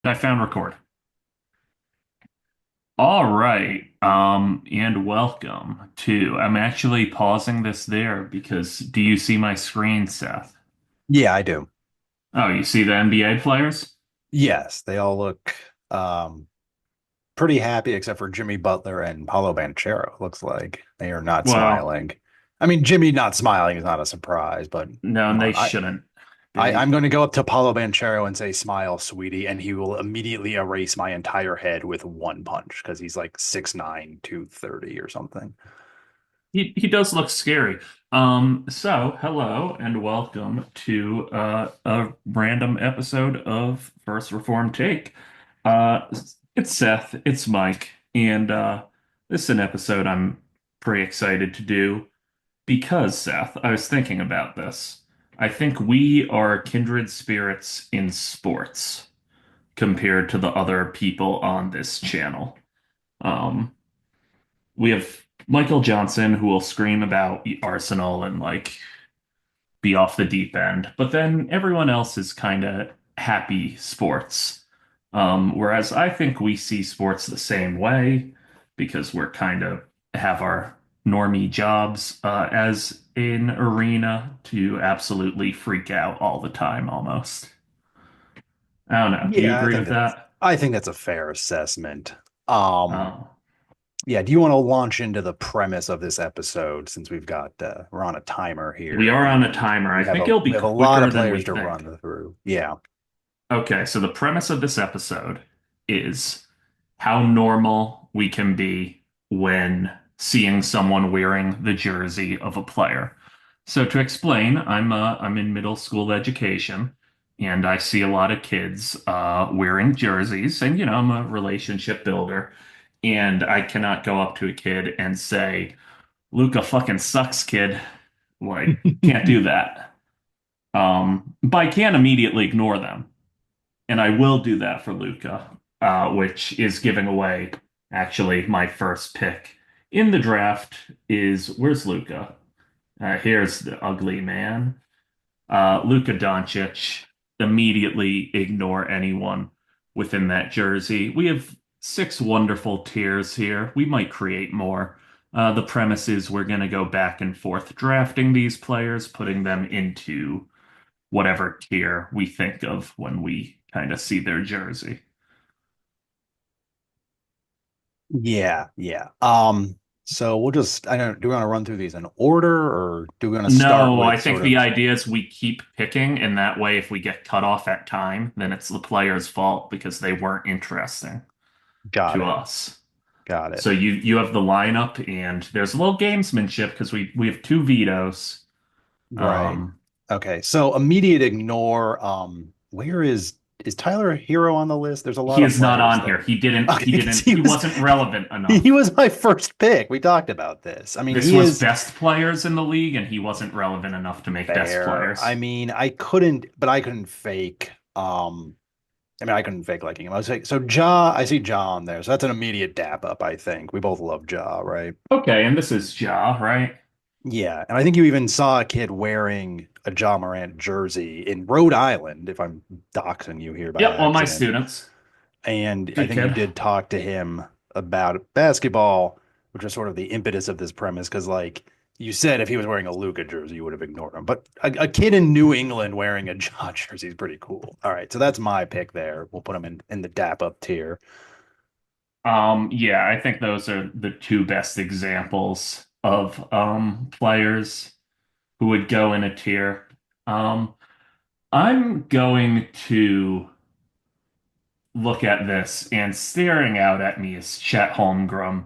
I found record. All right. And welcome to. I'm actually pausing this there because do you see my screen, Seth? Yeah, I do. Oh, you see the NBA players? Yes, they all look um pretty happy except for Jimmy Butler and Paulo Banchero. Looks like they are not Well, smiling. I mean, Jimmy not smiling is not a surprise, but no, come and they on. shouldn't I'm be. going to go up to Paulo Banchero and say, "Smile, sweetie," and he will immediately erase my entire head with one punch because he's like 6'9", 230 or something. He does look scary. So hello and welcome to a random episode of First Reform Take. Uh, it's Seth, it's Mike, and this is an episode I'm pretty excited to do. Because, Seth, I was thinking about this. I think we are kindred spirits in sports compared to the other people on this channel. Um, we have Michael Johnson who will scream about Arsenal and like be off the deep end, but then everyone else is kind of happy sports. Whereas I think we see sports the same way because we're kind of have our normie jobs as an arena to absolutely freak out all the time almost. I don't know. Do you Yeah, agree with that? I think that's a fair assessment. Um, Uh, Yeah, do you want to launch into the premise of this episode since we're on a timer we here are on a and timer. I think it'll be we have a lot of quicker than we players to think. run through. Yeah. Okay, so the premise of this episode is how normal we can be when seeing someone wearing the jersey of a player. So to explain, I'm in middle school education, and I see a lot of kids wearing jerseys, and I'm a relationship builder, and I cannot go up to a kid and say, "Luca fucking sucks, kid." Like, can't do that. But I can't immediately ignore them and I will do that for Luca, which is giving away actually my first pick in the draft is where's Luca? Here's the ugly man. Luka Doncic. Immediately ignore anyone within that jersey. We have six wonderful tiers here. We might create more. The premise is we're going to go back and forth drafting these players, putting them into whatever tier we think of when we kind of see their jersey. Yeah, yeah. So we'll just I don't do we want to run through these in order or do we want to start No, I with think sort the of idea is we keep picking, and that way, if we get cut off at time, then it's the player's fault because they weren't interesting got to it. us. Got it. So you have the lineup, and there's a little gamesmanship because we have two vetoes. Right. Um, Okay. So immediate ignore where is Tyler a hero on the list? There's a lot he of is not players on here. that He okay, because didn't. He wasn't relevant he enough. was my first pick. We talked about this. I mean, This he was is best players in the league, and he wasn't relevant enough to make best fair. I players. mean, I couldn't fake. I couldn't fake liking him. I was like, so Ja, I see Ja on there, so that's an immediate dap up. I think we both love Ja, right? Okay, and this is Ja, right? Yeah, and I think you even saw a kid wearing a Ja Morant jersey in Rhode Island, if I'm doxing you here by Yep, all my accident. students. And I Good think you kid. did talk to him about basketball, which was sort of the impetus of this premise, because like you said, if he was wearing a Luka jersey, you would have ignored him. But a kid in New England wearing a Ja jersey is pretty cool. All right, so that's my pick there. We'll put him in the dap up tier. Yeah, I think those are the two best examples of players who would go in a tier. Um, I'm going to look at this and staring out at me is Chet Holmgren.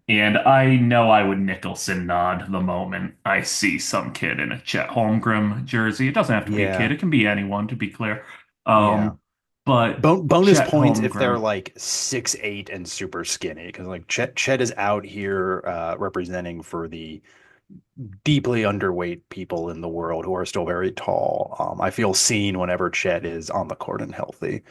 And I know I would Nicholson nod the moment I see some kid in a Chet Holmgren jersey. It doesn't have to be a kid, Yeah, it can be anyone, to be clear. yeah. But Bonus Chet points if they're Holmgren, like 6'8" and super skinny, because like Chet is out here representing for the deeply underweight people in the world who are still very tall. I feel seen whenever Chet is on the court and healthy.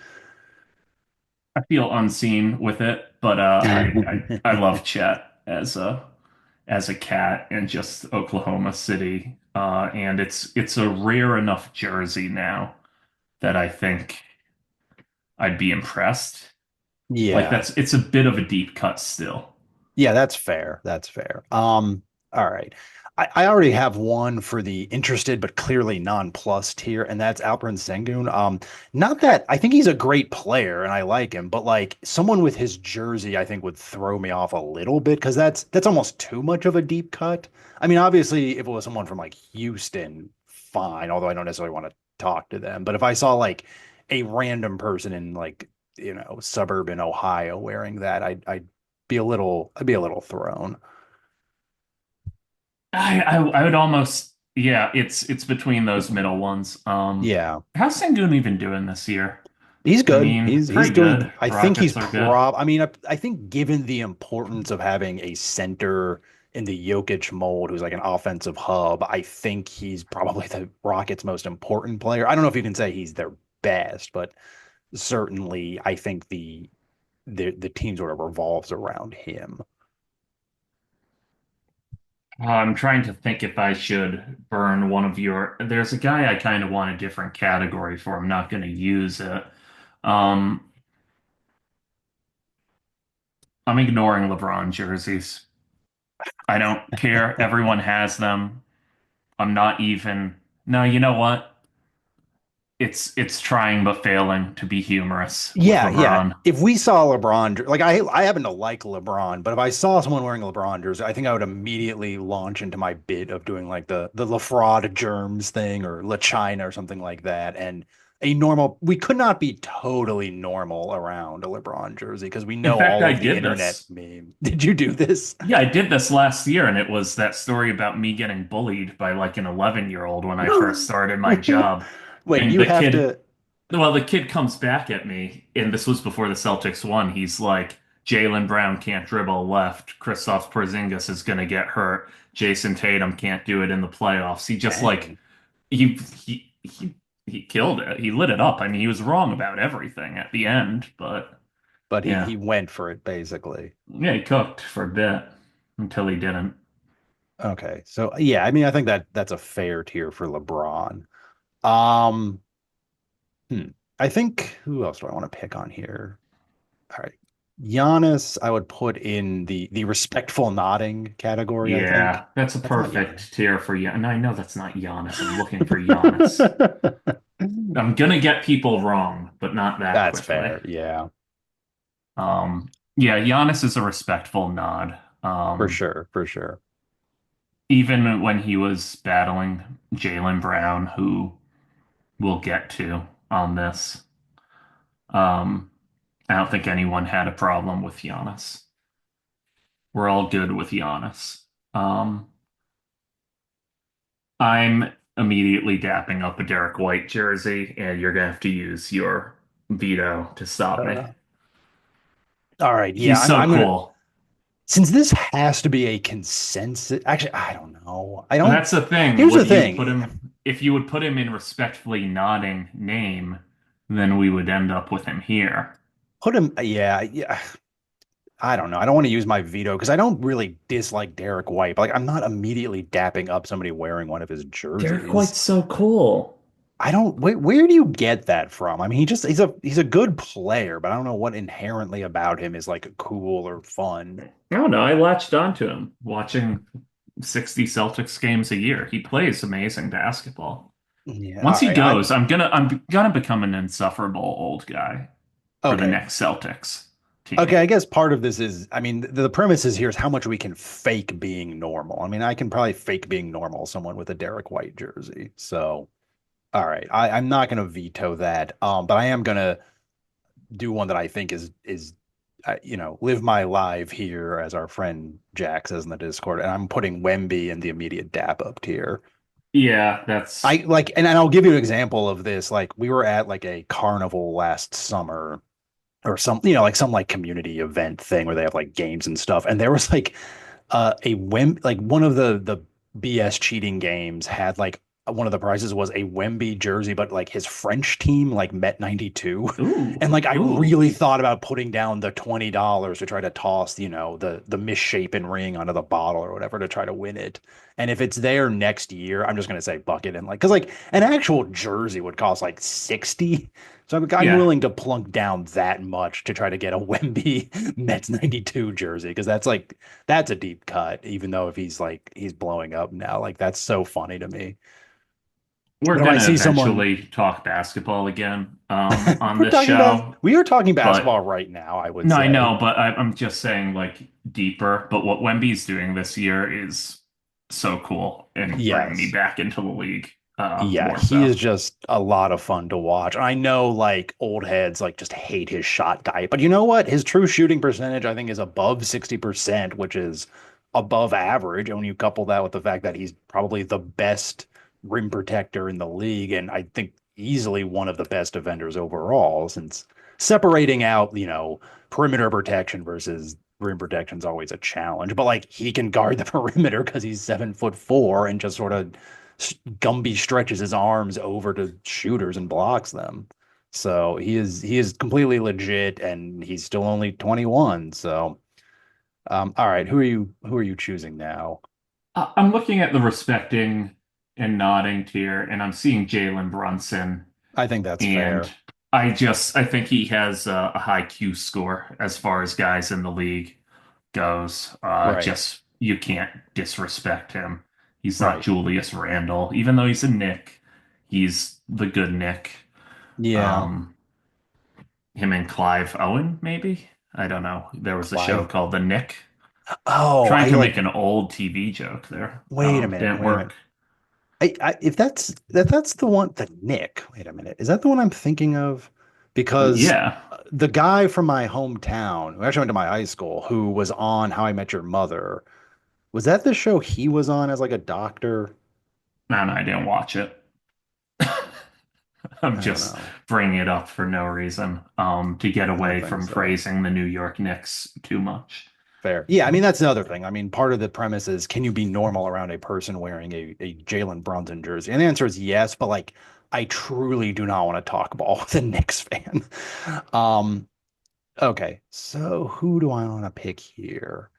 I feel unseen with it, but I love Chet as a cat and just Oklahoma City. And it's a rare enough jersey now that I think I'd be impressed. Like Yeah. it's a bit of a deep cut still. Yeah, that's fair. That's fair. All right. I already have one for the interested but clearly nonplussed here, and that's Alperen Sengun. Not that I think he's a great player and I like him, but like someone with his jersey, I think would throw me off a little bit because that's almost too much of a deep cut. I mean, obviously, if it was someone from like Houston, fine, although I don't necessarily want to talk to them. But if I saw like a random person in like, suburban Ohio wearing that, I'd be a little thrown. I would almost yeah, it's between those middle ones. Yeah. How's Sengun even doing this year? He's I good. mean, He's pretty doing, good. I think he's Rockets are good. I mean, I think given the importance of having a center in the Jokic mold who's like an offensive hub, I think he's probably the Rockets' most important player. I don't know if you can say he's their best, but certainly I think the team sort of revolves around him. I'm trying to think if I should burn one of your. There's a guy I kind of want a different category for. I'm not going to use it. Um, I'm ignoring LeBron jerseys. I don't care. Everyone has them. I'm not even. No, you know what? It's trying but failing to be humorous with Yeah, yeah. LeBron. If we saw LeBron, like I happen to like LeBron, but if I saw someone wearing a LeBron jersey, I think I would immediately launch into my bit of doing like the LaFraud germs thing or La China or something like that. And we could not be totally normal around a LeBron jersey because we In know fact, all I of the did internet this. meme. Did you do this? Yeah, I did this last year, and it was that story about me getting bullied by like an 11-year-old when I first started my job. Wait, And you the have kid, to. well, the kid comes back at me, and this was before the Celtics won. He's like, Jaylen Brown can't dribble left. Kristaps Porzingis is going to get hurt. Jason Tatum can't do it in the playoffs. He just like Dang. he killed it. He lit it up. I mean, he was wrong about everything at the end, but But he yeah, went for it basically. yeah, he cooked for a bit until he didn't. Okay. So yeah, I mean, I think that's a fair tier for LeBron. Um, hmm. I think who else do I want to pick on here? All right. Giannis, I would put in the respectful nodding category, I think. Yeah, that's a That's not Giannis. perfect tier for Giannis. And I know that's not Giannis. I'm looking for Giannis. I'm gonna get people wrong, but not that That's quickly. fair. Yeah, Yeah, Giannis is a respectful nod. for sure. For sure. Even when he was battling Jaylen Brown, who we'll get to on this, um, I don't think anyone had a problem with Giannis. We're all good with Giannis. Um, I'm immediately dapping up a Derek White jersey, and you're gonna have to use your veto to stop me. Uh, all right. Yeah, He's so I'm gonna cool. since this has to be a consensus. Actually, I don't know. I don't. That's the thing. Here's the Would you put thing. him, if you would put him in respectfully nodding name, then we would end up with him here. Put him. Yeah, yeah. I don't know. I don't want to use my veto because I don't really dislike Derek White, but like I'm not immediately dapping up somebody wearing one of his Derek jerseys. White's so cool. I don't where do you get that from? I mean, he's a good player, but I don't know what inherently about him is like cool or fun. I don't know. I latched onto him watching 60 Celtics games a year. He plays amazing basketball. Yeah, Once all he right. goes, I'm gonna become an insufferable old guy for the Okay. next Celtics Okay, team. I guess part of this is, I mean, the premise is here's how much we can fake being normal. I mean, I can probably fake being normal someone with a Derek White jersey. So, all right, I'm not going to veto that. But I am going to do one that I think is live my live here, as our friend Jack says in the Discord, and I'm putting Wemby in the immediate dap up tier. Yeah, that's I like, and I'll give you an example of this. Like, we were at like a carnival last summer or some, like some like community event thing where they have like games and stuff, and there was like a like one of the BS cheating games had like one of the prizes was a Wemby jersey, but like his French team, like Met 92. ooh, And like I ooh. really thought about putting down the $20 to try to toss, the misshapen ring onto the bottle or whatever to try to win it. And if it's there next year, I'm just gonna say bucket and like because like an actual jersey would cost like 60. So I'm Yeah. willing to plunk down that much to try to get a Wemby Mets 92 jersey because that's a deep cut, even though if he's blowing up now, like that's so funny to me. We're But if I gonna see someone eventually talk basketball again on we're this talking about show, we are talking but basketball right now, I would no, I say. know, but I'm just saying like deeper. But what Wemby's doing this year is so cool and bringing me Yes. back into the league Yeah, more he so. is just a lot of fun to watch. I know like old heads like just hate his shot diet, but you know what? His true shooting percentage I think is above 60%, which is above average. And when you couple that with the fact that he's probably the best rim protector in the league, and I think easily one of the best defenders overall, since separating out, perimeter protection versus rim protection is always a challenge. But like he can guard the perimeter because he's 7'4" and just sort of Gumby stretches his arms over to shooters and blocks them. So he is completely legit, and he's still only 21. So, all right, who are you choosing now? I'm looking at the respecting and nodding tier, and I'm seeing Jalen Brunson, I think that's and fair. I think he has a high Q score as far as guys in the league goes. Right, Just you can't disrespect him. He's not right. Julius Randle, even though he's a Nick. He's the good Nick. Yeah, Um, him and Clive Owen, maybe. I don't know. There was a show Clive. called The Nick. Oh, Trying I to like. make an old TV joke there. Wait a minute. Didn't Wait a minute. work. If that's the one, the Nick. Wait a minute. Is that the one I'm thinking of? Because Yeah. the guy from my hometown, who actually went to my high school, who was on How I Met Your Mother, was that the show he was on as like a doctor? And I didn't watch it. I'm I don't just know. bringing it up for no reason, to get I don't away think from so. praising the New York Knicks too much. Fair. Yeah, I mean that's another thing. I mean, part of the premise is can you be normal around a person wearing a Jalen Brunson jersey? And the answer is yes, but like I truly do not want to talk ball with a Knicks fan. Um, okay, so who do I want to pick here?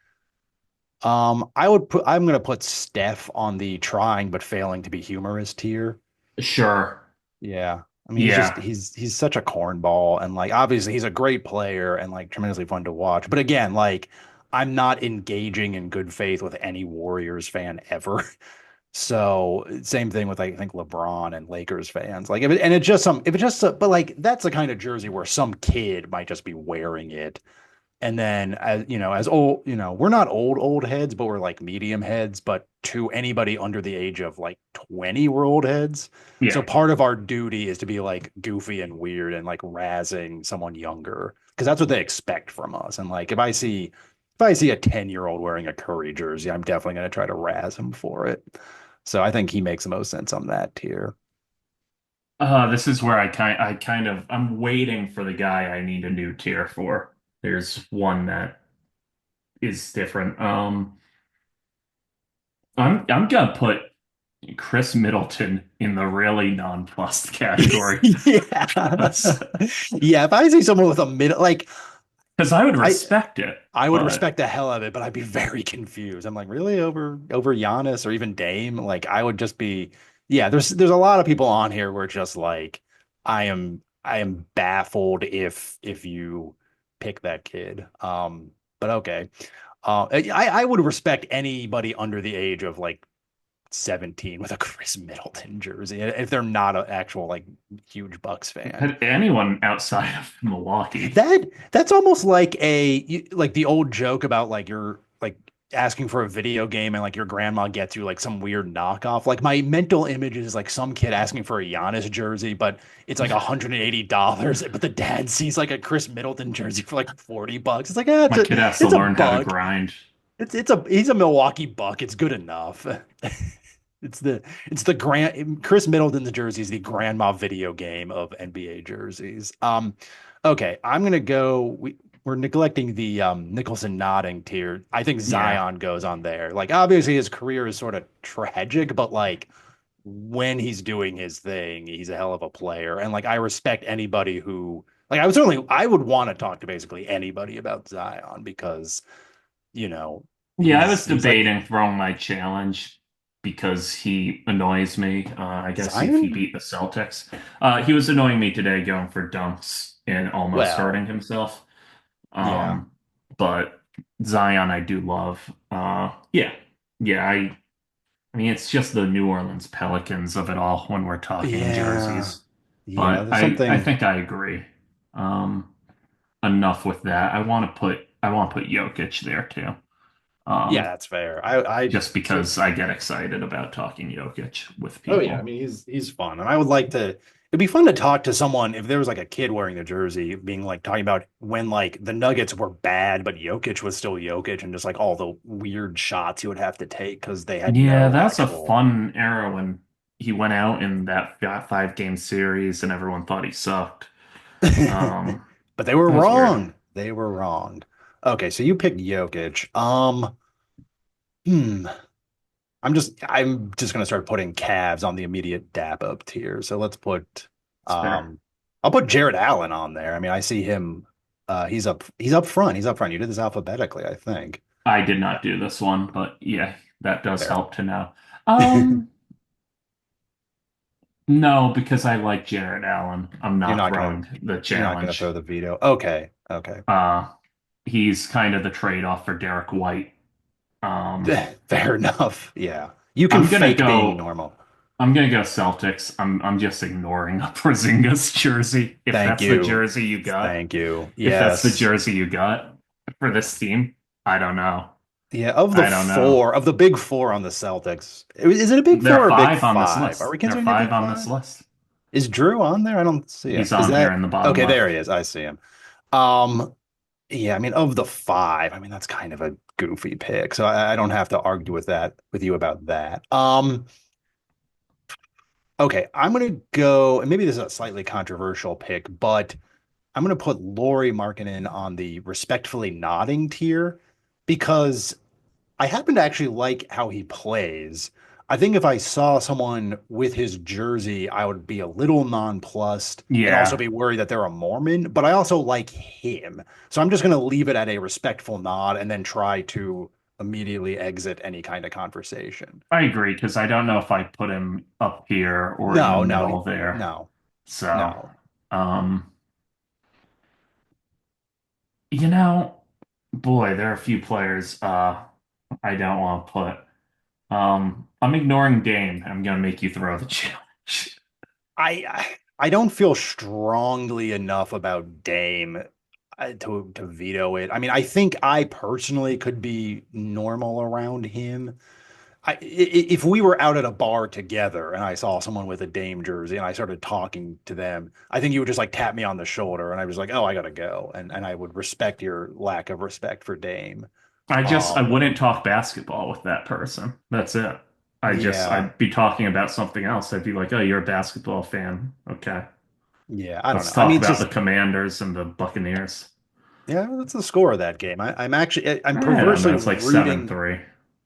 I'm gonna put Steph on the trying but failing to be humorous tier. Sure. Yeah. I mean, Yeah. he's such a cornball and like obviously he's a great player and like tremendously fun to watch. But again, like I'm not engaging in good faith with any Warriors fan ever. So same thing with I think LeBron and Lakers fans. Like if it's just but like that's the kind of jersey where some kid might just be wearing it and then as old, we're not old heads, but we're like medium heads. But to anybody under the age of like 20, we're old heads. So Yeah. part of our duty is to be like goofy and weird and like razzing someone younger because that's what they expect from us. And like if I see a 10-year-old wearing a Curry jersey, I'm definitely going to try to razz him for it. So I think he makes the most sense on that tier. This is where I'm waiting for the guy I need a new tier for. There's one that is different. I'm gonna put Chris Middleton in the really nonplussed category. Yeah. Yeah, if I see someone with a mid like Because I would I respect it, I would but respect the hell out of it, but I'd be very confused. I'm like, really over Giannis or even Dame? Like I would just be yeah, there's a lot of people on here where it's just like I am baffled if you pick that kid. But okay. I would respect anybody under the age of like 17 with a Chris Middleton jersey if they're not an actual like huge Bucks fan. anyone outside of Milwaukee. That's almost like like the old joke about like you're like asking for a video game and like your grandma gets you like some weird knockoff. Like my mental image is like some kid asking for a Giannis jersey, but it's like $180. But the dad sees like a Chris Middleton jersey for like $40. It's like My kid has to it's a learn how to buck. grind. It's he's a Milwaukee Buck. It's good enough. It's the grand Chris Middleton's jersey is the grandma video game of NBA jerseys. Okay, I'm gonna go. We're neglecting the Nicholson nodding tier. I think Yeah. Zion goes on there. Like obviously his career is sort of tragic, but like when he's doing his thing, he's a hell of a player. And like I respect anybody who like I would want to talk to basically anybody about Zion because you know Yeah, I he's was he's like debating throwing my challenge. because he annoys me. I guess if he Zion? beat the Celtics, he was annoying me today going for dunks and almost Well, hurting himself. yeah. Um, but Zion, I do love. Yeah, yeah. I mean, it's just the New Orleans Pelicans of it all when we're talking Yeah. jerseys. Yeah, But there's I something. think I agree. Um, enough with that. I want to put Jokic there too. Yeah, Um, that's fair. I just because I get excited about talking Jokic with Oh yeah, I people. mean he's fun, and I would like to. It'd be fun to talk to someone if there was like a kid wearing the jersey, being like talking about when like the Nuggets were bad, but Jokic was still Jokic, and just like all the weird shots he would have to take because they had Yeah, no that's a actual. fun era when he went out in that 5 game series and everyone thought he sucked. Um, But they were that was weird. wrong. They were wrong. Okay, so you picked Jokic. Hmm. I'm just gonna start putting Cavs on the immediate dap up tier. So let's put It's fair. I'll put Jared Allen on there. I mean, I see him he's up front. He's up front. You did this alphabetically, I think. I did not do this one, but yeah, that does Fair. help to know. You're Um, no, because I like Jared Allen. I'm not not gonna throwing the you're not gonna challenge. throw the veto. Okay. Okay. Uh, he's kind of the trade-off for Derek White. Um, Fair enough. Yeah. You can I'm gonna fake being go. normal. I'm gonna go Celtics. I'm just ignoring a Porzingis jersey. If Thank that's the you. jersey you got, Thank you. if that's the Yes. jersey you got for this team, I don't know. Yeah, of the I don't know. four, of the big four on the Celtics, is it a big There four are or a big 5 on this five? Are list. we There are considering a big 5 on this five? list. Is Drew on there? I don't see him. He's Is on here that in the bottom okay? There left. he is. I see him. Um, yeah, I mean, of the five, I mean, that's kind of a goofy pick. So I don't have to argue with you about that. Okay, I'm gonna go, and maybe this is a slightly controversial pick, but I'm gonna put Lauri Markkanen on the respectfully nodding tier because I happen to actually like how he plays. I think if I saw someone with his jersey, I would be a little nonplussed and also Yeah, be worried that they're a Mormon, but I also like him. So I'm just going to leave it at a respectful nod and then try to immediately exit any kind of conversation. I agree because I don't know if I put him up here or in the No, no, middle there. no, So, no. um, you know, boy, there are a few players I don't want to put. I'm ignoring Dame. I'm gonna make you throw the challenge. I don't feel strongly enough about Dame to veto it. I mean, I think I personally could be normal around him. If we were out at a bar together and I saw someone with a Dame jersey and I started talking to them, I think you would just like tap me on the shoulder and I was like, "Oh, I gotta go," and I would respect your lack of respect for Dame. I Um, wouldn't talk basketball with that person. That's it. yeah, I'd be talking about something else. I'd be like, "Oh, you're a basketball fan. Okay. yeah, I don't Let's know. I talk mean, it's about the just Commanders and the Buccaneers." yeah, that's the score of that game. I'm actually I don't know. It's like 7-3.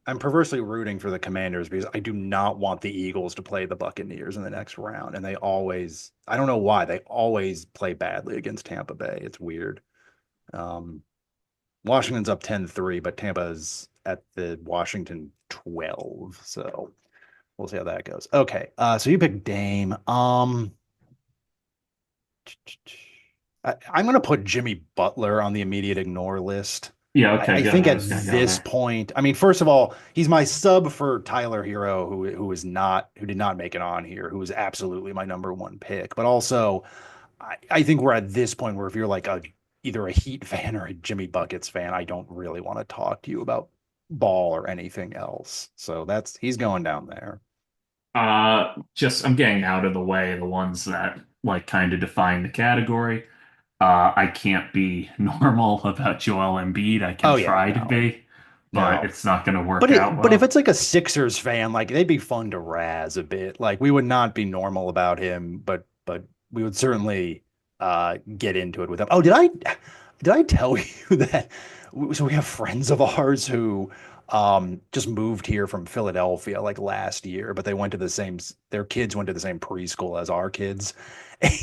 I'm perversely rooting for the Commanders because I do not want the Eagles to play the Buccaneers in the next round. And I don't know why, they always play badly against Tampa Bay. It's weird. Um, Washington's up 10-3, but Tampa's at the Washington 12. So we'll see how that goes. Okay. So you pick Dame. I'm going to put Jimmy Butler on the immediate ignore list. Yeah, I, okay, I good. think I at was gonna go this there. point, I mean, first of all, he's my sub for Tyler Hero, who did not make it on here, who was absolutely my number one pick. But also, I think we're at this point where if you're like either a Heat fan or a Jimmy Buckets fan, I don't really want to talk to you about ball or anything else. So he's going down there. Just I'm getting out of the way the ones that like kind of define the category. I can't be normal about Joel Embiid. I can Oh yeah, try to no, be, but no. it's not going to work out But if well. it's like a Sixers fan, like they'd be fun to razz a bit. Like we would not be normal about him, but we would certainly get into it with him. Oh, did I tell you that so we have friends of ours who just moved here from Philadelphia like last year, but they went to the same their kids went to the same preschool as our kids.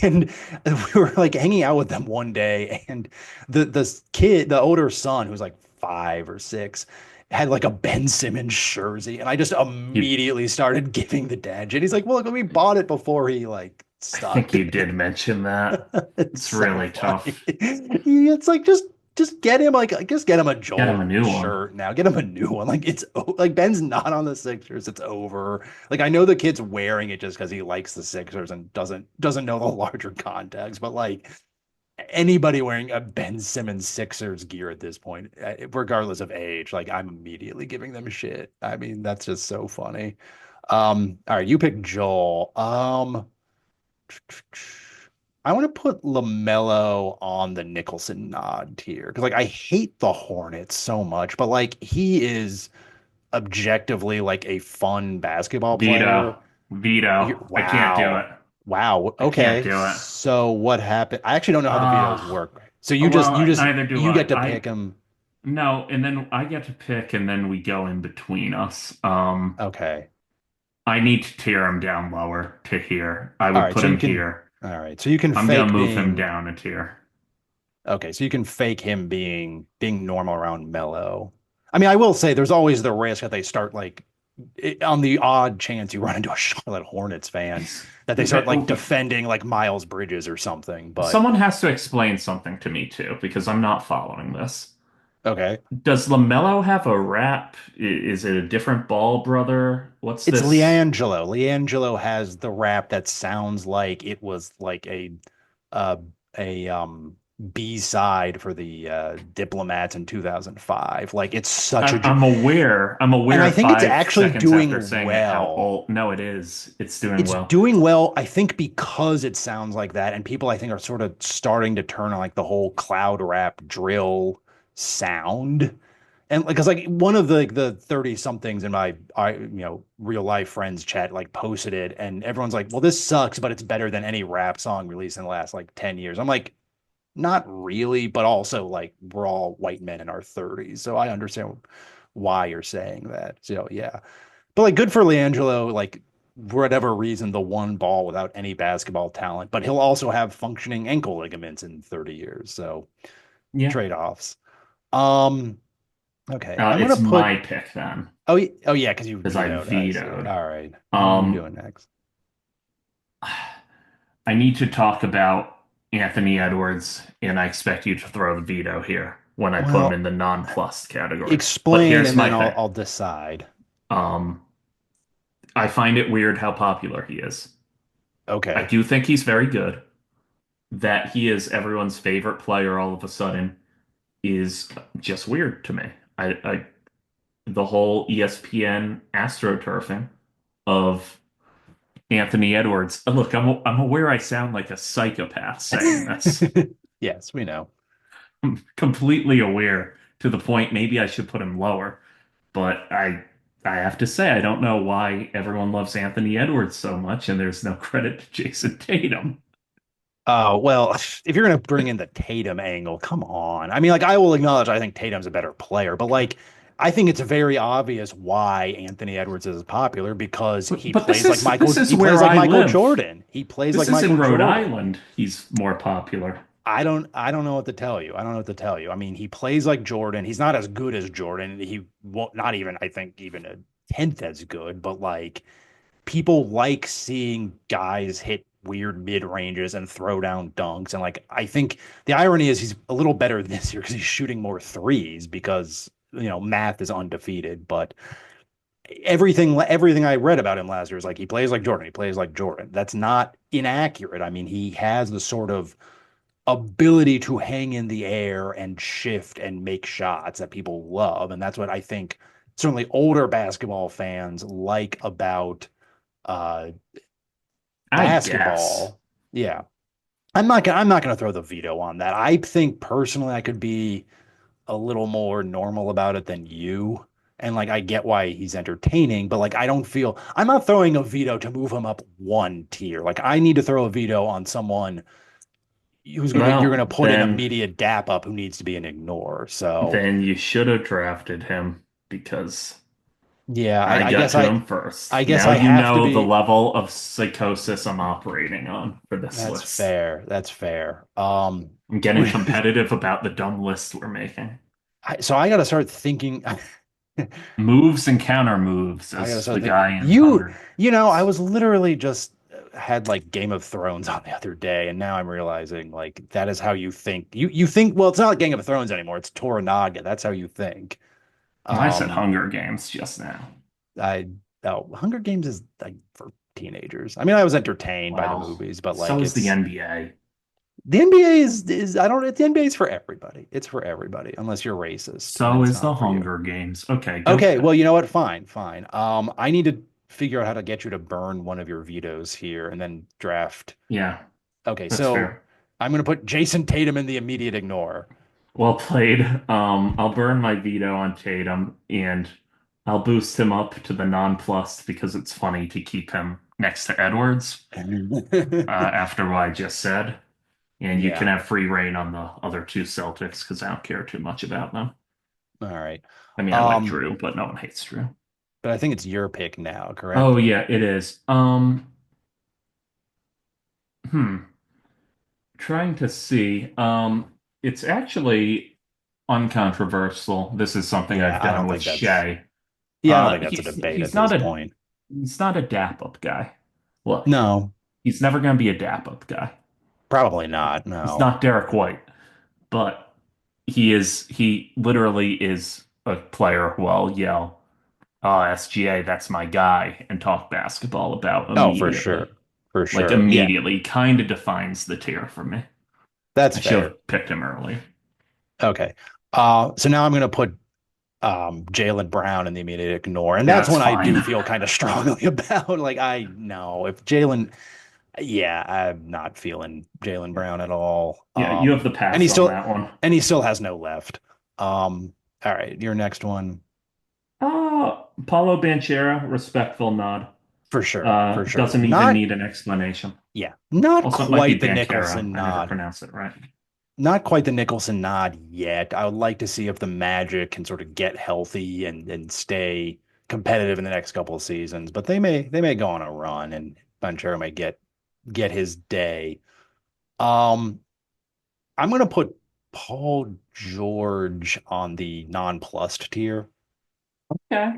And we were like hanging out with them one day, and the older son, who's like 5 or 6, had like a Ben Simmons jersey, and I just You, immediately started giving the dad shit. He's like, "Well, look, we bought it before he like I think stopped." you did mention that. It's It's so really funny. tough. It's like just get him like just get him a Get him a Joel new one. shirt now. Get him a new one. Like like Ben's not on the Sixers. It's over. Like I know the kid's wearing it just because he likes the Sixers and doesn't know the larger context, but like anybody wearing a Ben Simmons Sixers gear at this point, regardless of age, like I'm immediately giving them shit. I mean, that's just so funny. All right, you pick Joel. I want to put LaMelo on the Nicholson nod tier because like I hate the Hornets so much, but like he is objectively like a fun basketball player. Veto. Veto. I can't do it. Wow. Wow. I can't Okay. do it. So what happened? I actually don't know how the vetoes Uh, work. So well, neither do you I. get to pick them. No, and then I get to pick, and then we go in between us. Okay. I need to tear him down lower to here. I All would right. put So you him can here. all right. So you can I'm gonna fake move him being down a tier. okay. So you can fake him being normal around Mellow. I mean, I will say there's always the risk that they start like on the odd chance you run into a Charlotte Hornets fan that they start like defending like Miles Bridges or something. But Someone has to explain something to me too, because I'm not following this. okay. Does LaMelo have a rap? Is it a different Ball brother? What's It's this? Leangelo. Leangelo has the rap that sounds like it was like uh a B-side for the Diplomats in 2005. Like it's such a I'm aware. I'm and aware I think it's 5 seconds actually after doing saying it how well. old. No, it is. It's doing It's well. doing well, I think, because it sounds like that, and people I think are sort of starting to turn on like the whole cloud rap drill sound. And because like one of the 30 somethings in my real life friends chat like posted it and everyone's like, well, this sucks, but it's better than any rap song released in the last like 10 years. I'm like, not really, but also like we're all white men in our 30s. So I understand why you're saying that. So yeah. But like good for Leangelo, like for whatever reason, the one ball without any basketball talent, but he'll also have functioning ankle ligaments in 30 years. So Yeah. trade-offs. Um Okay, I'm gonna It's put. my pick then, Oh yeah, because you because I vetoed. I see. vetoed. All right, what are we Um, doing next? I need to talk about Anthony Edwards, and I expect you to throw the veto here when I put him in Well, the non-plus category. But explain, here's and my then thing. I'll decide. Um, I find it weird how popular he is. I Okay. do think he's very good. That he is everyone's favorite player all of a sudden is just weird to me. The whole ESPN astroturfing of Anthony Edwards. Look, I'm aware I sound like a psychopath saying this. Yes, we know. I'm completely aware to the point maybe I should put him lower, but I have to say I don't know why everyone loves Anthony Edwards so much and there's no credit to Jason Tatum. Oh, well, if you're gonna bring in the Tatum angle, come on. I mean, like I will acknowledge I think Tatum's a better player, but like I think it's very obvious why Anthony Edwards is popular because But this is He plays where like I Michael live. Jordan. He plays This like is in Michael Rhode Jordan. Island. He's more popular. I don't know what to tell you. I don't know what to tell you. I mean, he plays like Jordan. He's not as good as Jordan. He won't not even I think even a tenth as good, but like people like seeing guys hit weird mid ranges and throw down dunks. And like I think the irony is he's a little better this year because he's shooting more threes because math is undefeated. But everything I read about him last year is like he plays like Jordan. He plays like Jordan. That's not inaccurate. I mean, he has the sort of ability to hang in the air and shift and make shots that people love. And that's what I think certainly older basketball fans like about uh, I guess. basketball. Yeah. I'm not gonna throw the veto on that. I think personally I could be a little more normal about it than you. And like I get why he's entertaining, but like I don't feel I'm not throwing a veto to move him up one tier. Like I need to throw a veto on someone you're Well, gonna put in a media dap up who needs to be an ignore. So then you should have drafted him because yeah, I got to him first. I guess Now I you have to know the be. level of psychosis I'm operating on for this That's list. fair. That's fair. I'm getting competitive about the dumb list we're making. So I got to start thinking. Moves and counter moves, I gotta as the start guy thinking. in Hunger I Games. was literally just had like Game of Thrones on the other day, and now I'm realizing like that is how you think. You think, well, it's not like Game of Thrones anymore. It's Toranaga. That's how you think. I said Um, Hunger Games just now. I oh, Hunger Games is like for teenagers. I mean, I was entertained by the Well, movies, but so like is the it's NBA. the NBA is I don't the NBA is for everybody. It's for everybody unless you're racist, then So it's is not the for you. Hunger Games. Okay, go Okay, ahead. well, you know what? Fine, fine. I need to figure out how to get you to burn one of your vetoes here and then draft. Yeah, Okay, that's so fair. I'm gonna put Jason Tatum in the immediate ignore. Well played. I'll burn my veto on Tatum and I'll boost him up to the non-plus because it's funny to keep him next to Edwards after what I just said. And you can Yeah. have free reign on the other two Celtics because I don't care too much about them. All right. I mean, I like Um, Drew, but no one hates Drew. but I think it's your pick now, Oh correct? yeah, it is. Hmm. Trying to see. It's actually uncontroversial. This is something Yeah, I've I done don't with think that's Shea. yeah, I don't think that's a He's debate at this point. he's not a dap up guy. Look, No, he's never going to be a dap up guy. probably not. He's No. not Derek White, but he literally is a player who I'll yell, "Oh, SGA, that's my guy," and talk basketball about Oh, for sure. immediately. For Like sure. Yeah, immediately, kind of defines the tier for me. that's I should fair. have picked him early. Okay. So now I'm gonna put Jaylen Brown in the immediate ignore. And that's That's one I fine. do feel kind of strongly about. Like, I know if Jaylen, yeah, I'm not feeling Jaylen Brown at all. Yeah, you have the And pass on that one. he still has no left. All right, your next one Paulo Banchero, respectful nod. for sure, for sure. Doesn't even need an explanation. Yeah, not Also, it might be quite the Banchero. Nicholson I never nod. pronounce it right. Not quite the Nicholson nod yet. I would like to see if the Magic can sort of get healthy and stay competitive in the next couple of seasons. But they may go on a run and Banchero may get his day. Um, I'm gonna put Paul George on the nonplussed tier. Okay,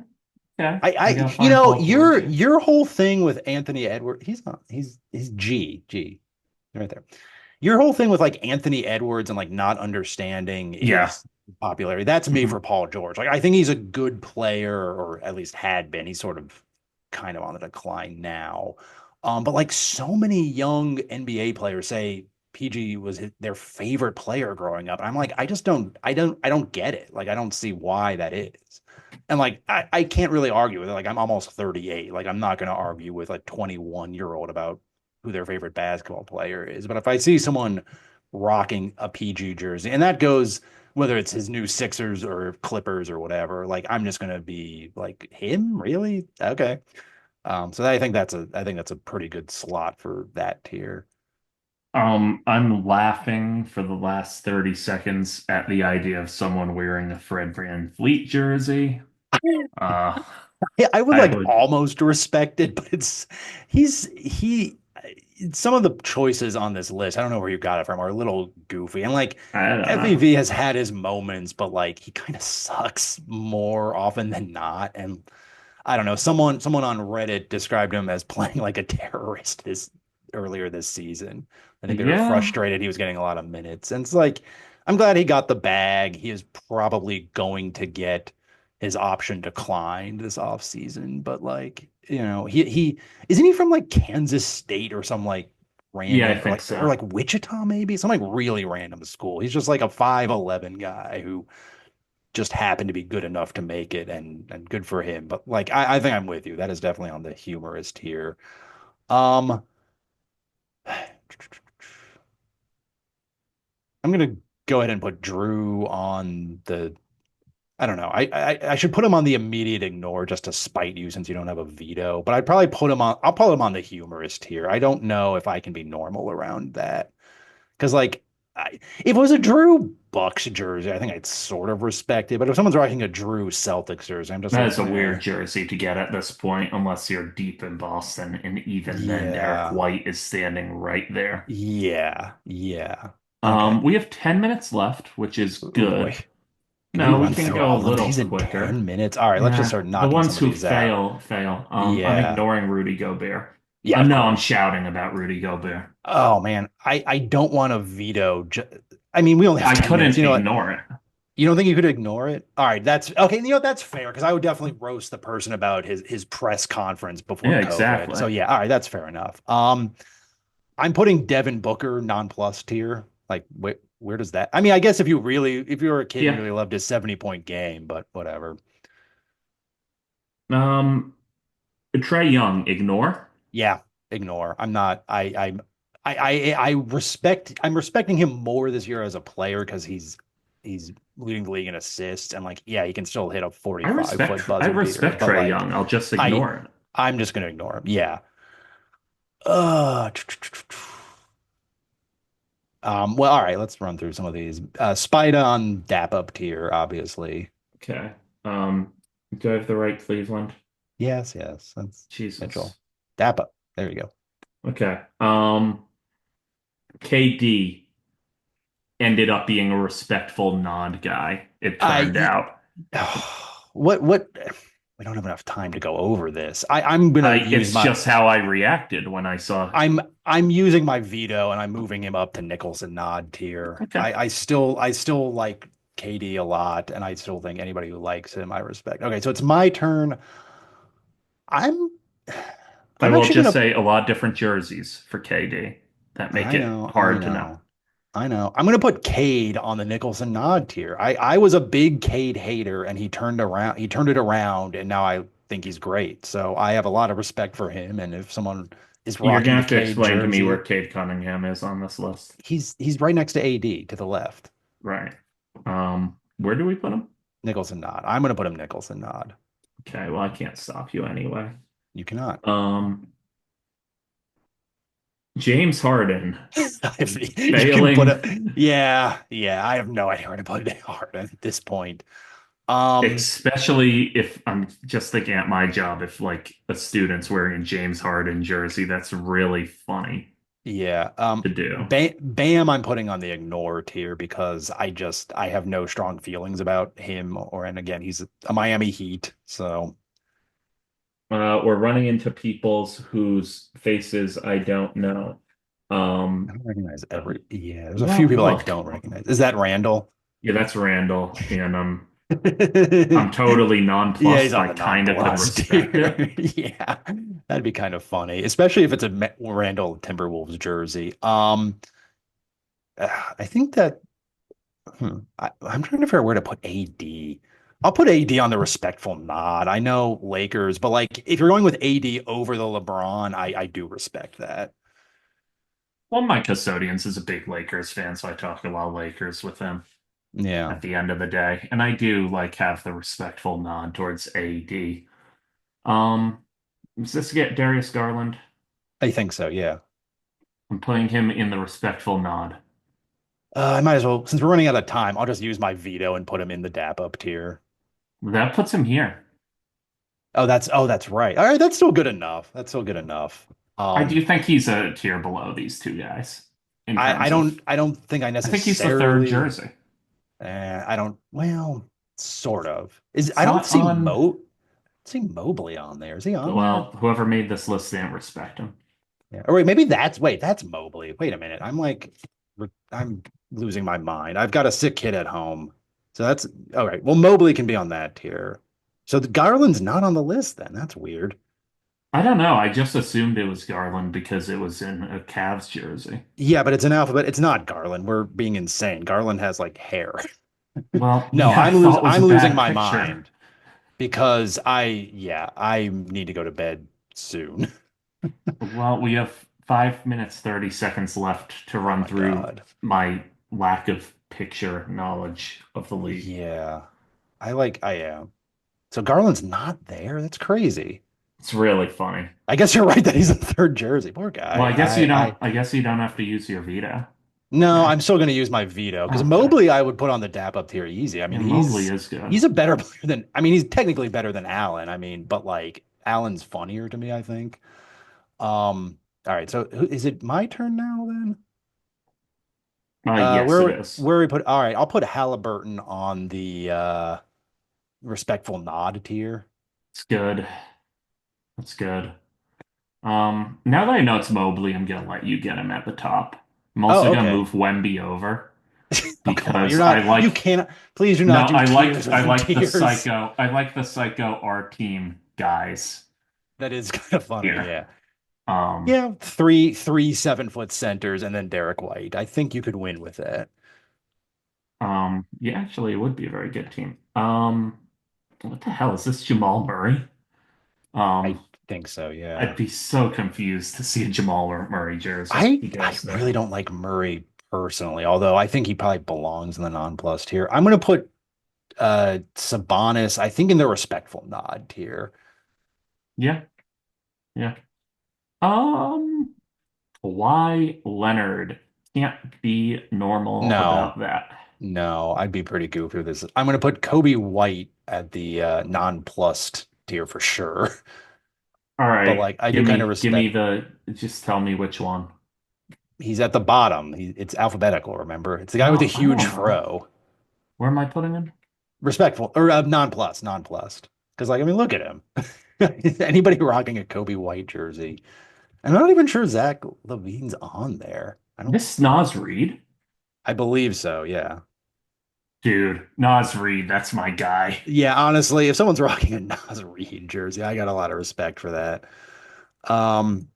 okay. I I gotta you find know Paul George your here. your whole thing with Anthony Edwards, he's not he's G right there. Your whole thing with like Anthony Edwards and like not understanding Yeah. his popularity, that's me for Mhm. Paul George. Like I think he's a good player, or at least had been. He's sort of kind of on the decline now. But like so many young NBA players say PG was their favorite player growing up. And I'm like, I don't get it. Like I don't see why that is. And like I can't really argue with it. Like I'm almost 38. Like I'm not gonna argue with a 21-year-old about who their favorite basketball player is. But if I see someone rocking a PG jersey, and that goes whether it's his new Sixers or Clippers or whatever, like I'm just gonna be like, him? Really? Okay. So I think that's a pretty good slot for that tier. I'm laughing for the last 30 seconds at the idea of someone wearing a Fred VanVleet jersey. Uh, Yeah, I would I like would, almost respect it, but he some of the choices on this list, I don't know where you got it from, are a little goofy. And like I don't know. FEV has had his moments, but like he kind of sucks more often than not. And I don't know, someone on Reddit described him as playing like a terrorist this earlier this season. I think they were Yeah, frustrated he was getting a lot of minutes. And it's like, I'm glad he got the bag. He is probably going to get his option declined this offseason, but like, he isn't he from like Kansas State or some like yeah, I random think or so. like Wichita maybe, some like really random school. He's just like a 5'11 guy who just happened to be good enough to make it, and good for him. But like I think I'm with you. That is definitely on the humorous tier. Um I'm gonna go ahead and put Drew on the I don't know. I should put him on the immediate ignore just to spite you since you don't have a veto. But I'll put him on the humorous tier. I don't know if I can be normal around that. Because like if it was a Drew Bucks jersey, I think I'd sort of respect it. But if someone's rocking a Drew Celtics jersey, I'm just That like, is a weird jersey to get at this point, unless you're deep in Boston, and even then, Derek yeah, White is standing right there. yeah. Okay. We have 10 minutes left, which is Oh boy. good. Can we No, we run can through go a all of little these in quicker. 10 minutes? All right, let's just Yeah, start the knocking some ones of who these out. fail, fail. I'm Yeah. ignoring Rudy Gobert. Yeah, of No, I'm course. shouting about Rudy Gobert. Oh man, I don't want to veto. I mean, we only have I 10 minutes. couldn't You know what? ignore it. You don't think you could ignore it? All right, that's okay. You know, that's fair because I would definitely roast the person about his press conference before Yeah, COVID. exactly. So yeah, all right, that's fair enough. I'm putting Devin Booker non-plus tier. Like, where does that? I mean, I guess if you were a kid and you Yeah. really loved his 70-point game, but whatever. Um, Trey Young, ignore. Yeah, ignore. I'm not. I respect. I'm respecting him more this year as a player because he's leading the league in assists and like yeah, he can still hit a 45-foot I buzzer beater. respect But Trey like Young. I'll just I ignore it. I'm just gonna ignore him. Yeah. Uh. Well, all right. Let's run through some of these. Spida on Dap up tier, obviously. Okay. Um, do I have the right Cleveland? Yes, yes. That's Mitchell. Jesus. Dap up. There you go. Okay. KD ended up being a respectful nod guy, it turned I out. what we don't have enough time to go over this. I'm gonna use It's my just how I reacted when I saw. I'm using my veto and I'm moving him up to Nicholson nod tier. Okay. I still like KD a lot, and I still think anybody who likes him I respect. Okay, so it's my turn. I'm I I'm will actually just gonna say a lot of different jerseys for KD that make I it know, I hard to know. know. I know. I'm gonna put Cade on the Nicholson nod tier. I was a big Cade hater and he turned it around and now I think he's great. So I have a lot of respect for him. And if someone is You're rocking gonna the have to Cade explain to me where jersey, Cade Cunningham is on this list. he's right next to AD to the left. Right. Where do we put him? Nicholson nod. I'm gonna put him Nicholson nod. Okay, well, I can't stop you anyway. You cannot. Um, James Harden You can put failing, a yeah, yeah. I have no idea where to put it hard at this point. Um, especially if I'm just thinking at my job, if like a student's wearing a James Harden jersey, that's really funny Yeah. to do. Bam, I'm putting on the ignore tier because I have no strong feelings about him and again, he's a Miami Heat. So We're running into people's whose faces I don't know. I Um, don't recognize uh, yeah, there's a few well, people I look, don't recognize. Is that Randall? yeah, that's Randall, and I'm Yeah, totally he's nonplussed. on I the kind of could non-plus respect it. tier. Yeah, that'd be kind of funny, especially if it's a Randall Timberwolves jersey. I think that I'm trying to figure out where to put AD. I'll put AD on the respectful nod. I know Lakers, but like if you're going with AD over the LeBron, I do respect that. Well, my custodians is a big Lakers fan, so I talk a lot of Lakers with him Yeah, at the end of the day, and I do like have the respectful nod towards AD. Um, does this get Darius Garland? I think so. Yeah. I'm putting him in the respectful nod. I might as well, since we're running out of time, I'll just use my veto and put him in the dap up tier. That puts him here. That's right. All right, that's still good enough. That's still good enough. I do Um, think he's a tier below these two guys in I terms of. I don't think I I think he's the third necessarily. jersey. I don't. Well, sort of. Is It's I don't not see on. Mobley on there. Is he on there? Well, whoever made this list didn't respect him. Yeah. Or wait, maybe that's Mobley. Wait a minute. I'm losing my mind. I've got a sick kid at home. So that's all right. Well, Mobley can be on that tier. So the Garland's not on the list then. That's weird. I don't know. I just assumed it was Garland because it was in a Cavs jersey. Yeah, but it's an alphabet. It's not Garland. We're being insane. Garland has like hair. Well, No, yeah, I thought it was a I'm losing bad my picture. mind because I need to go to bed soon. Well, we have 5 minutes, 30 seconds left to Oh run my through God. my lack of picture knowledge of the league. Yeah. I am. So Garland's not there. That's crazy. It's really funny. I guess you're right that he's a third jersey. Poor Well, guy. I I guess you don't have to use your veto. no, Yeah. I'm still going to use my veto because Okay. Mobley I would put on the dap up tier easy. I Yeah, mean, Mobley is good. he's a better player than I mean, he's technically better than Allen. I mean, but like Allen's funnier to me, I think. All right. So is it my turn now then? Yes, it is. Where we put all right, I'll put Halliburton on the respectful nod tier. It's good. That's good. Now that I know it's Mobley, I'm gonna let you get him at the top. I'm also Oh, gonna okay. move Wemby over Oh, come on. because I You like cannot, please do no, not do tiers I within like the tiers. psycho. I like the psycho our team guys That is kind of funny. here. Yeah. Um, Yeah. Three 7-foot centers and then Derek White. I think you could win with that. yeah, actually, it would be a very good team. What the hell is this Jamal Murray? I Um, think so. I'd Yeah. be so confused to see a Jamal Murray jersey. He I goes really there. don't like Murray personally, although I think he probably belongs in the non-plus tier. I'm gonna put Sabonis, I think in the respectful nod tier. Yeah, yeah. Um, why Leonard can't be normal No, about that? no, I'd be pretty goofy with this. I'm gonna put Kobe White at the non-plussed tier for sure. All But right, like I do kind of give me respect the. Just tell me which one. he's at the bottom. It's alphabetical, remember? It's the guy with the Oh, I huge don't know. fro. Where am I putting him? Respectful or nonplussed. Because like I mean, look at him. Anybody rocking a Kobe White jersey. I'm not even sure Zach Levine's on there. I don't. This Nas Reed, I believe so. Yeah. dude. Nas Reed, that's my guy. Yeah. Honestly, if someone's rocking a Nas Reed jersey, I got a lot of respect for that. Um,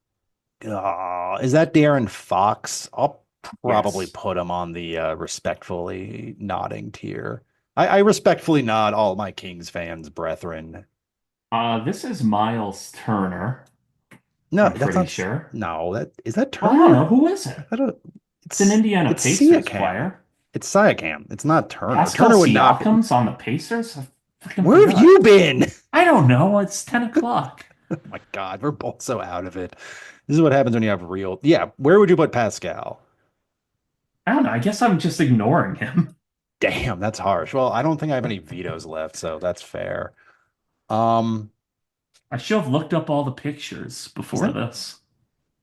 is that Darren Fox? I'll probably Yes. put him on the respectfully nodding tier. I respectfully nod all my Kings fans, brethren. This is Miles Turner. No, I'm that's pretty not. sure. No, that is that Well, I don't know Turner? who is it. I don't. It's an Indiana It's Pacers Siakam. player. It's Siakam. It's not Turner. Pascal Turner would not. Siakam's on the Pacers. I freaking Where have forgot. you been? I don't know. It's 10 o'clock. Oh my God, we're both so out of it. This is what happens when you have real. Yeah, where would you put Pascal? I don't know. I guess I'm just ignoring him. Damn, that's harsh. Well, I don't think I have any vetoes left, so that's fair. Um, I should have looked up all the pictures is before that? this.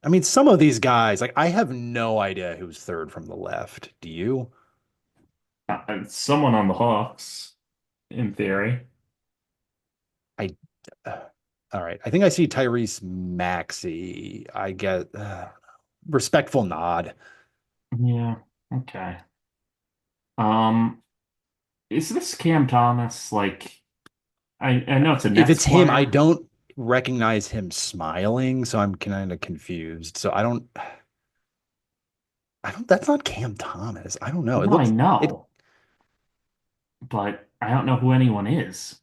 I mean, some of these guys, like I have no idea who's third from the left. Do you? Someone on the Hawks, in theory. I. All right, I think I see Tyrese Maxey. I get respectful nod. Yeah. Okay. Um, is this Cam Thomas? Like, I know it's a If Nets it's him, I player. don't recognize him smiling, so I'm kind of confused. So I don't, that's not Cam Thomas. I don't know. No, I It, know, but I don't know who anyone is.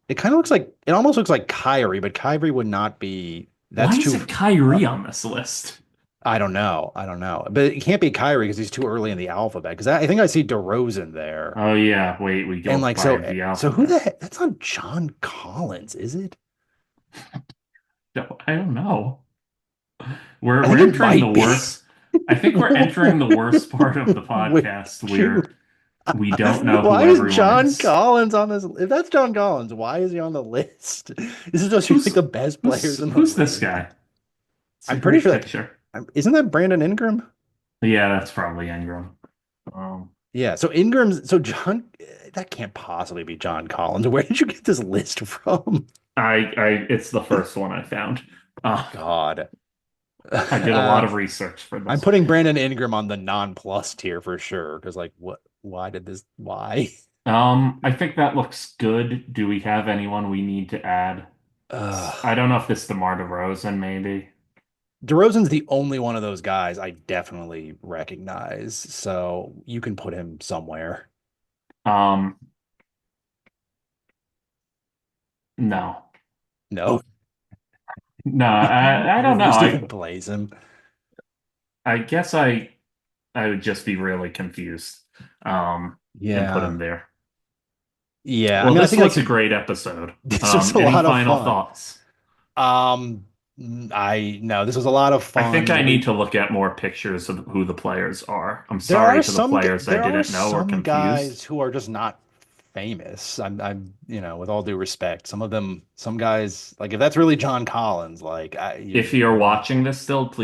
it kind of looks like, it almost looks like Kyrie, but Kyrie would not be, Why that's is too, it Kyrie on this list? I don't know. I don't know. But it can't be Kyrie because he's too early in the alphabet. Because I think I see DeRozan there. Oh yeah, wait, we And go like, by so, the so who alphabet. the heck? That's not John Collins, is it? No, I don't know. I We're think it entering the might be. worst. I think we're entering the worst part of the Wait, podcast shoot. where we don't know who Why is everyone John is. Collins on this? If that's John Collins, why is he on the list? This is just like the best players in the Who's this league. guy? It's a I'm pretty great sure that picture. isn't that Brandon Ingram? Yeah, that's probably Ingram. Um, Yeah. So Ingram's so John. That can't possibly be John Collins. Where did you get this list from? it's the first one I found. God. I did a lot of research for I'm this. putting Brandon Ingram on the non-plus tier for sure. Because like, what? Why did this? Why? I think that looks good. Do we have anyone we need to add? I Ugh. don't know if this DeMar DeRozan, maybe. DeRozan's the only one of those guys I definitely recognize. So you can put him somewhere. Um, no. No. No, I don't know. Refuse to even plays him. I guess I would just be really confused. And put Yeah. him there. Yeah. I Well, mean, I this think I was a could. great episode. This was a Any lot of final fun. thoughts? Um, I no, this was a lot of I think fun. I need We to look at more pictures of who the players are. I'm sorry to the players I there are didn't know or some confused. guys who are just not famous. With all due respect, some of them, some guys, like if that's really John Collins, like If you're watching this still, please.